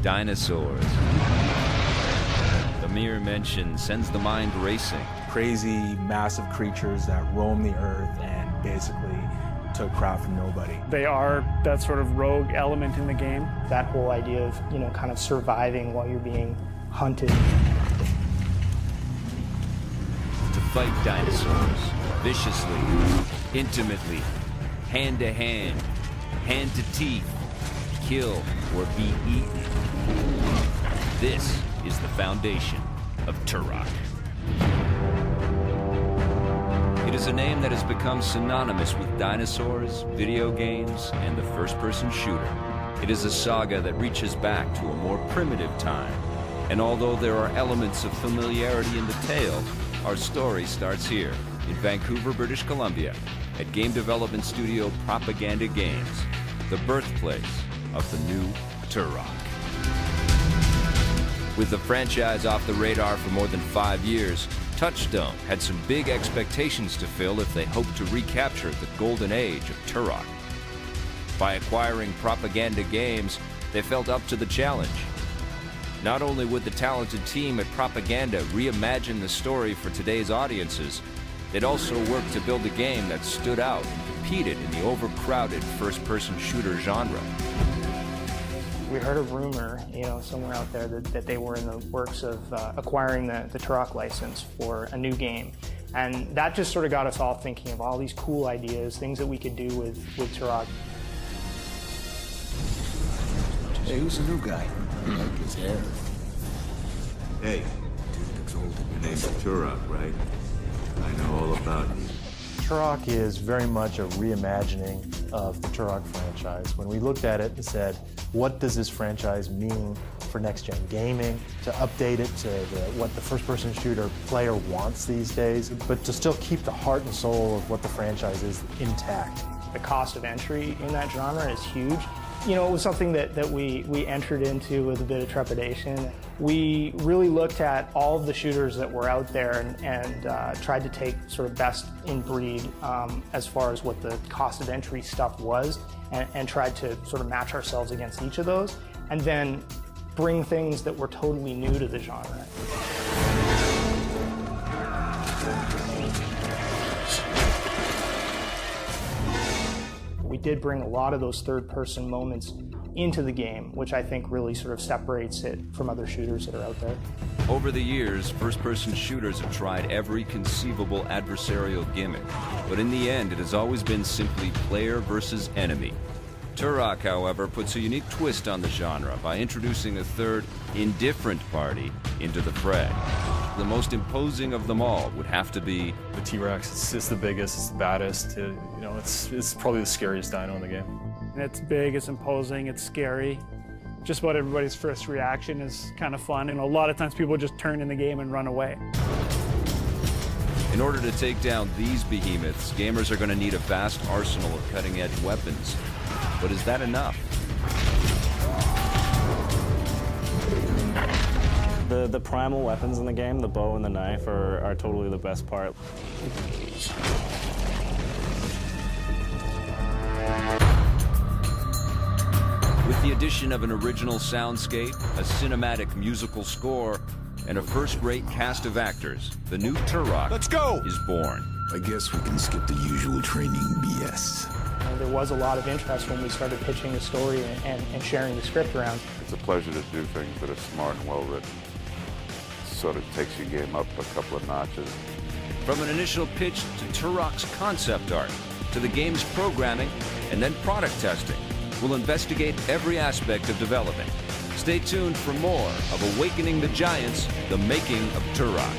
Dinosaurs. The mere mention sends the mind racing. Crazy, massive creatures that roam the earth and basically took crap from nobody. They are that sort of rogue element in the game. That whole idea of, kind of surviving while you're being hunted. To fight dinosaurs, viciously, intimately, hand to hand, hand to teeth, kill or be eaten. This is the foundation of Turok. It is a name that has become synonymous with dinosaurs, video games, and the first-person shooter. It is a saga that reaches back to a more primitive time. And although there are elements of familiarity in the tale, our story starts here, in Vancouver, British Columbia, at game development studio Propaganda Games, the birthplace of the new Turok. With the franchise off the radar for more than 5 years, Touchstone had some big expectations to fill if they hoped to recapture the golden age of Turok. By acquiring Propaganda Games, they felt up to the challenge. Not only would the talented team at Propaganda reimagine the story for today's audiences, they'd also worked to build a game that stood out and competed in the overcrowded first-person shooter genre. We heard a rumor, somewhere out there that they were in the works of acquiring the Turok license for a new game. And that just sort of got us all thinking of all these cool ideas, things that we could do with Turok. Hey, who's the new guy? I like his hair. Hey, Dude looks older. your name's Turok, right? I know all about you. Turok is very much a reimagining of the Turok franchise. When we looked at it and said, what does this franchise mean for next-gen gaming, to update it to what the first-person shooter player wants these days, but to still keep the heart and soul of what the franchise is intact. The cost of entry in that genre is huge. It was something that we entered into with a bit of trepidation. We really looked at all of the shooters that were out there and tried to take sort of best in breed as far as what the cost of entry stuff was and tried to sort of match ourselves against each of those and then bring things that were totally new to the genre. We did bring a lot of those third-person moments into the game, which I think really sort of separates it from other shooters that are out there. Over the years, first-person shooters have tried every conceivable adversarial gimmick, but in the end, it has always been simply player versus enemy. Turok, however, puts a unique twist on the genre by introducing a third, indifferent party into the fray. The most imposing of them all would have to be The T-Rex, it's the biggest, it's the baddest, it's probably the scariest dino in the game. And it's big, it's imposing, it's scary. Just about everybody's first reaction is kind of fun, and a lot of times people just turn in the game and run away. In order to take down these behemoths, gamers are going to need a vast arsenal of cutting-edge weapons. But is that enough? The primal weapons in the game, the bow and the knife, are totally the best part. With the addition of an original soundscape, a cinematic musical score, and a first-rate cast of actors, the new Turok is born. I guess we can skip the usual training BS. There was a lot of interest when we started pitching the story and sharing the script around. It's a pleasure to do things that are smart and well written. Sort of takes your game up a couple of notches. From an initial pitch to Turok's concept art, to the game's programming, and then product testing, we'll investigate every aspect of development. Stay tuned for more of Awakening the Giants, the making of Turok.